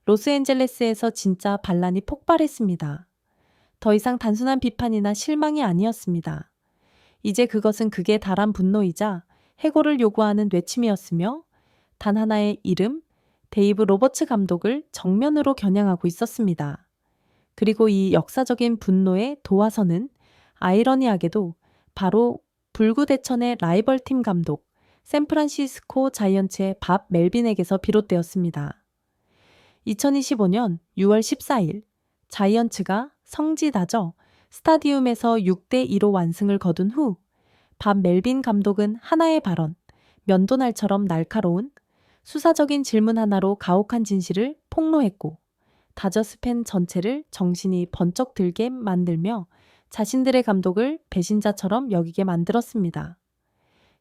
로스앤젤레스에서 진짜 반란이 폭발했습니다. 더 이상 단순한 비판이나 실망이 아니었습니다. 이제 그것은 극에 달한 분노이자 해고를 요구하는 외침이었으며 단 하나의 이름, 데이브 로버츠 감독을 정면으로 겨냥하고 있었습니다. 그리고 이 역사적인 분노의 도화선은 아이러니하게도 바로 불구대천의 라이벌팀 감독, 샌프란시스코 자이언츠의 밥 멜빈에게서 비롯되었습니다. 2025년 6월 14일 자이언츠가 성지다저 스타디움에서 6대2로 완승을 거둔 후 밥 멜빈 감독은 하나의 발언, 면도날처럼 날카로운 수사적인 질문 하나로 가혹한 진실을 폭로했고 다저스 팬 전체를 정신이 번쩍 들게 만들며 자신들의 감독을 배신자처럼 여기게 만들었습니다.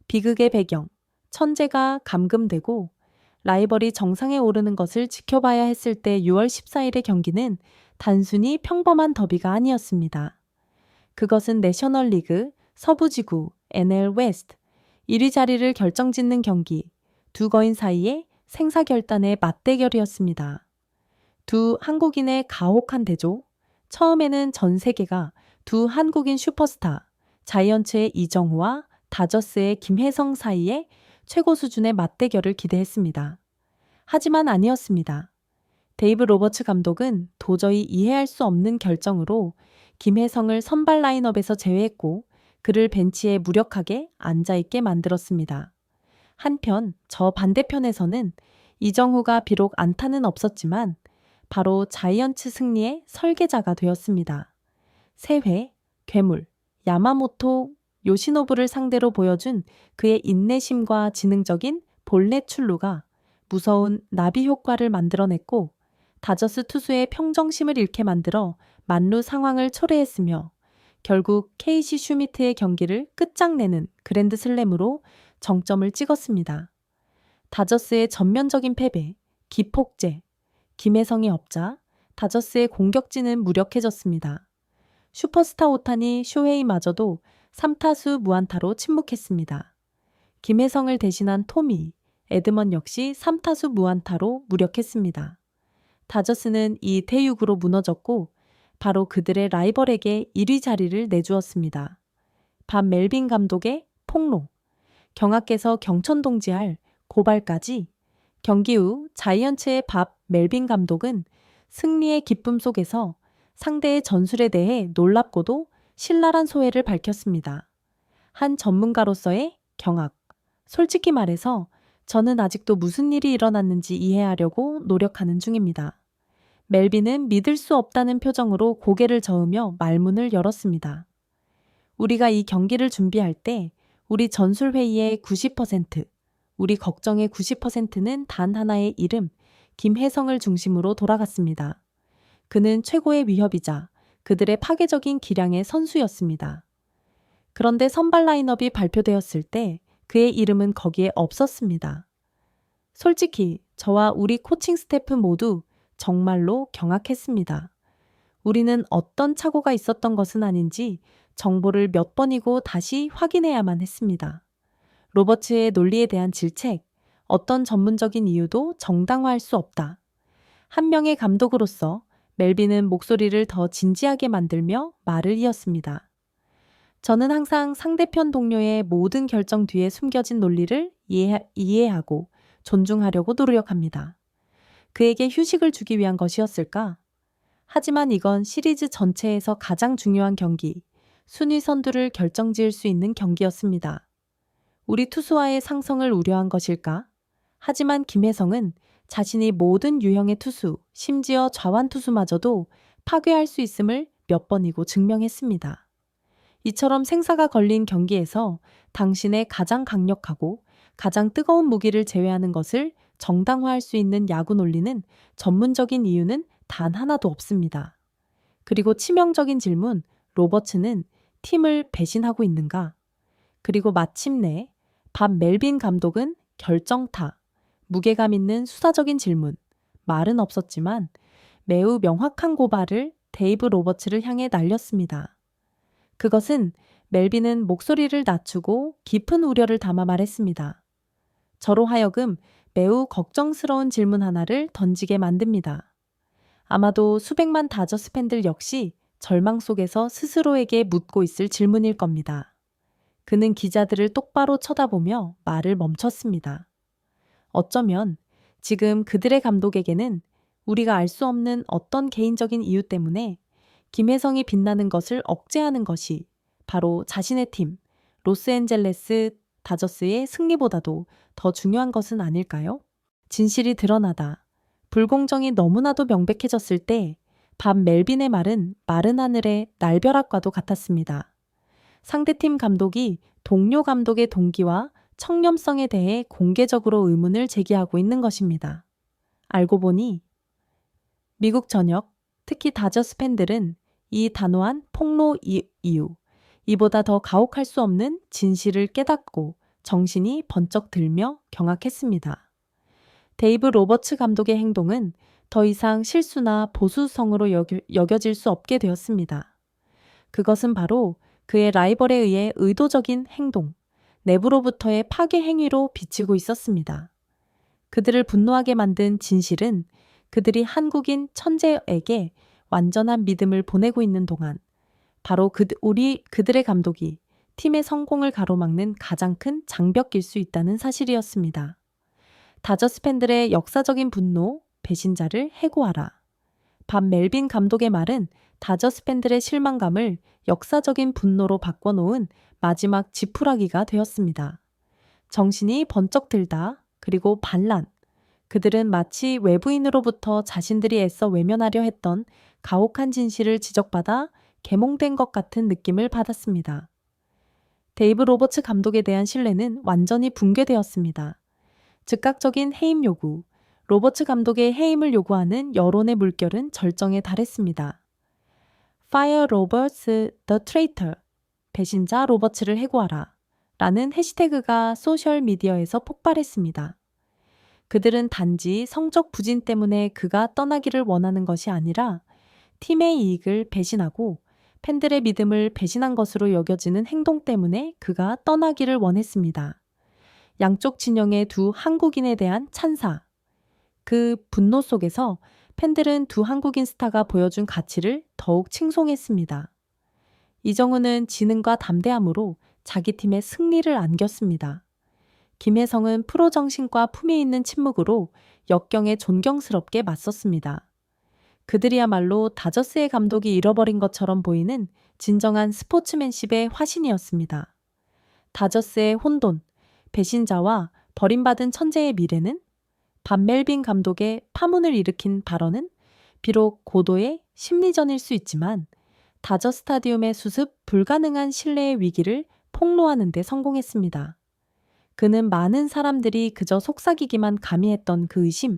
비극의 배경, 천재가 감금되고 라이벌이 정상에 오르는 것을 지켜봐야 했을 때 6월 14일의 경기는 단순히 평범한 더비가 아니었습니다. 그것은 내셔널리그, 서부지구, NL 웨스트, 1위 자리를 결정짓는 경기, 두 거인 사이의 생사결단의 맞대결이었습니다. 두 한국인의 가혹한 대조, 처음에는 전 세계가 두 한국인 슈퍼스타, 자이언츠의 이정후와 다저스의 김혜성 사이의 최고 수준의 맞대결을 기대했습니다. 하지만 아니었습니다. 데이브 로버츠 감독은 도저히 이해할 수 없는 결정으로 김혜성을 선발 라인업에서 제외했고 그를 벤치에 무력하게 앉아있게 만들었습니다. 한편 저 반대편에서는 이정후가 비록 안타는 없었지만 바로 자이언츠 승리의 설계자가 되었습니다. 세회, 괴물, 야마모토 요시노부를 상대로 보여준 그의 인내심과 지능적인 본래 출루가 무서운 나비 효과를 만들어냈고 다저스 투수의 평정심을 잃게 만들어 만루 상황을 초래했으며 결국 케이시 슈미트의 경기를 끝장내는 그랜드 슬램으로 정점을 찍었습니다. 다저스의 전면적인 패배, 기폭제, 김혜성이 없자 다저스의 공격진은 무력해졌습니다. 슈퍼스타 오타니 쇼헤이마저도 3타수 무안타로 침묵했습니다. 김혜성을 대신한 토미, 에드먼 역시 3타수 무안타로 무력했습니다. 다저스는 이 대육으로 무너졌고 바로 그들의 라이벌에게 1위 자리를 내주었습니다. 밥 멜빈 감독의 폭로, 경악께서 경천동지할 고발까지 경기 후 자이언츠의 밥 멜빈 감독은 승리의 기쁨 속에서 상대의 전술에 대해 놀랍고도 신랄한 소회를 밝혔습니다. 한 전문가로서의 경악. 솔직히 말해서 저는 아직도 무슨 일이 일어났는지 이해하려고 노력하는 중입니다. 멜빈은 믿을 수 없다는 표정으로 고개를 저으며 말문을 열었습니다. 우리가 이 경기를 준비할 때 우리 전술회의의 90%, 우리 걱정의 90%는 단 하나의 이름, 김혜성을 중심으로 돌아갔습니다. 그는 최고의 위협이자 그들의 파괴적인 기량의 선수였습니다. 그런데 선발 라인업이 발표되었을 때 그의 이름은 거기에 없었습니다. 솔직히 저와 우리 코칭 스태프 모두 정말로 경악했습니다. 우리는 어떤 착오가 있었던 것은 아닌지 정보를 몇 번이고 다시 확인해야만 했습니다. 로버츠의 논리에 대한 질책, 어떤 전문적인 이유도 정당화할 수 없다. 한 명의 감독으로서 멜빈은 목소리를 더 진지하게 만들며 말을 이었습니다. 저는 항상 상대편 동료의 모든 결정 뒤에 숨겨진 논리를 이해하고 존중하려고 노력합니다. 그에게 휴식을 주기 위한 것이었을까? 하지만 이건 시리즈 전체에서 가장 중요한 경기, 순위 선두를 결정지을 수 있는 경기였습니다. 우리 투수와의 상성을 우려한 것일까? 하지만 김혜성은 자신이 모든 유형의 투수, 심지어 좌완 투수마저도 파괴할 수 있음을 몇 번이고 증명했습니다. 이처럼 생사가 걸린 경기에서 당신의 가장 강력하고 가장 뜨거운 무기를 제외하는 것을 정당화할 수 있는 야구 논리는 전문적인 이유는 단 하나도 없습니다. 그리고 치명적인 질문, 로버츠는 팀을 배신하고 있는가? 그리고 마침내 밥 멜빈 감독은 결정타, 무게감 있는 수사적인 질문, 말은 없었지만 매우 명확한 고발을 데이브 로버츠를 향해 날렸습니다. 그것은 멜빈은 목소리를 낮추고 깊은 우려를 담아 말했습니다. 저로 하여금 매우 걱정스러운 질문 하나를 던지게 만듭니다. 아마도 수백만 다저스 팬들 역시 절망 속에서 스스로에게 묻고 있을 질문일 겁니다. 그는 기자들을 똑바로 쳐다보며 말을 멈췄습니다. 어쩌면 지금 그들의 감독에게는 우리가 알 수 없는 어떤 개인적인 이유 때문에 김혜성이 빛나는 것을 억제하는 것이 바로 자신의 팀, 로스앤젤레스 다저스의 승리보다도 더 중요한 것은 아닐까요? 진실이 드러나다. 불공정이 너무나도 명백해졌을 때 밥 멜빈의 말은 마른 하늘의 날벼락과도 같았습니다. 상대팀 감독이 동료 감독의 동기와 청렴성에 대해 공개적으로 의문을 제기하고 있는 것입니다. 알고 보니 미국 전역, 특히 다저스 팬들은 이 단호한 폭로 이유, 이보다 더 가혹할 수 없는 진실을 깨닫고 정신이 번쩍 들며 경악했습니다. 데이브 로버츠 감독의 행동은 더 이상 실수나 보수성으로 여겨질 수 없게 되었습니다. 그것은 바로 그의 라이벌에 의해 의도적인 행동, 내부로부터의 파괴 행위로 비치고 있었습니다. 그들을 분노하게 만든 진실은 그들이 한국인 천재에게 완전한 믿음을 보내고 있는 동안 바로 그들의 감독이 팀의 성공을 가로막는 가장 큰 장벽일 수 있다는 사실이었습니다. 다저스 팬들의 역사적인 분노, 배신자를 해고하라. 밥 멜빈 감독의 말은 다저스 팬들의 실망감을 역사적인 분노로 바꿔놓은 마지막 지푸라기가 되었습니다. 정신이 번쩍 들다, 그리고 반란. 그들은 마치 외부인으로부터 자신들이 애써 외면하려 했던 가혹한 진실을 지적받아 계몽된 것 같은 느낌을 받았습니다. 데이브 로버츠 감독에 대한 신뢰는 완전히 붕괴되었습니다. 즉각적인 해임 요구, 로버츠 감독의 해임을 요구하는 여론의 물결은 절정에 달했습니다. Fire Roberts the Traitor, 배신자 로버츠를 해고하라 라는 해시태그가 소셜미디어에서 폭발했습니다. 그들은 단지 성적 부진 때문에 그가 떠나기를 원하는 것이 아니라 팀의 이익을 배신하고 팬들의 믿음을 배신한 것으로 여겨지는 행동 때문에 그가 떠나기를 원했습니다. 양쪽 진영의 두 한국인에 대한 찬사. 그 분노 속에서 팬들은 두 한국인 스타가 보여준 가치를 더욱 칭송했습니다. 이정우는 지능과 담대함으로 자기 팀의 승리를 안겼습니다. 김혜성은 프로 정신과 품위 있는 침묵으로 역경에 존경스럽게 맞섰습니다. 그들이야말로 다저스의 감독이 잃어버린 것처럼 보이는 진정한 스포츠맨십의 화신이었습니다. 다저스의 혼돈, 배신자와 버림받은 천재의 미래는? 밥 멜빈 감독의 파문을 일으킨 발언은 비록 고도의 심리전일 수 있지만 다저 스타디움의 수습 불가능한 신뢰의 위기를 폭로하는 데 성공했습니다. 그는 많은 사람들이 그저 속삭이기만 감히 했던 그 의심,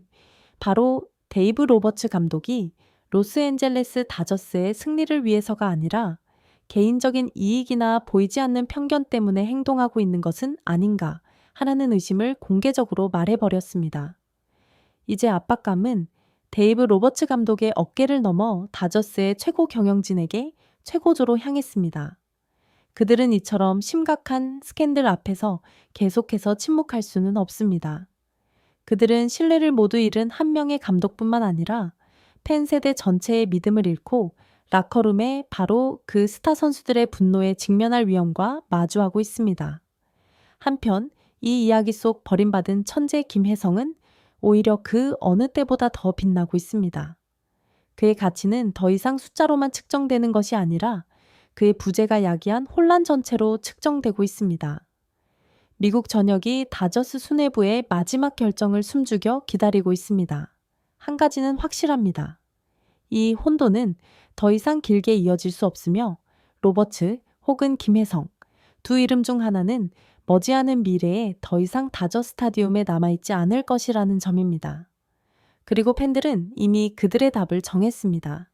바로 데이브 로버츠 감독이 로스앤젤레스 다저스의 승리를 위해서가 아니라 개인적인 이익이나 보이지 않는 편견 때문에 행동하고 있는 것은 아닌가 하라는 의심을 공개적으로 말해버렸습니다. 이제 압박감은 데이브 로버츠 감독의 어깨를 넘어 다저스의 최고 경영진에게 최고조로 향했습니다. 그들은 이처럼 심각한 스캔들 앞에서 계속해서 침묵할 수는 없습니다. 그들은 신뢰를 모두 잃은 한 명의 감독뿐만 아니라 팬 세대 전체의 믿음을 잃고 라커룸에 바로 그 스타 선수들의 분노에 직면할 위험과 마주하고 있습니다. 한편 이 이야기 속 버림받은 천재 김혜성은 오히려 그 어느 때보다 더 빛나고 있습니다. 그의 가치는 더 이상 숫자로만 측정되는 것이 아니라 그의 부재가 야기한 혼란 전체로 측정되고 있습니다. 미국 전역이 다저스 수뇌부의 마지막 결정을 숨죽여 기다리고 있습니다. 한 가지는 확실합니다. 이 혼돈은 더 이상 길게 이어질 수 없으며 로버츠 혹은 김혜성 두 이름 중 하나는 머지않은 미래에 더 이상 다저 스타디움에 남아있지 않을 것이라는 점입니다. 그리고 팬들은 이미 그들의 답을 정했습니다.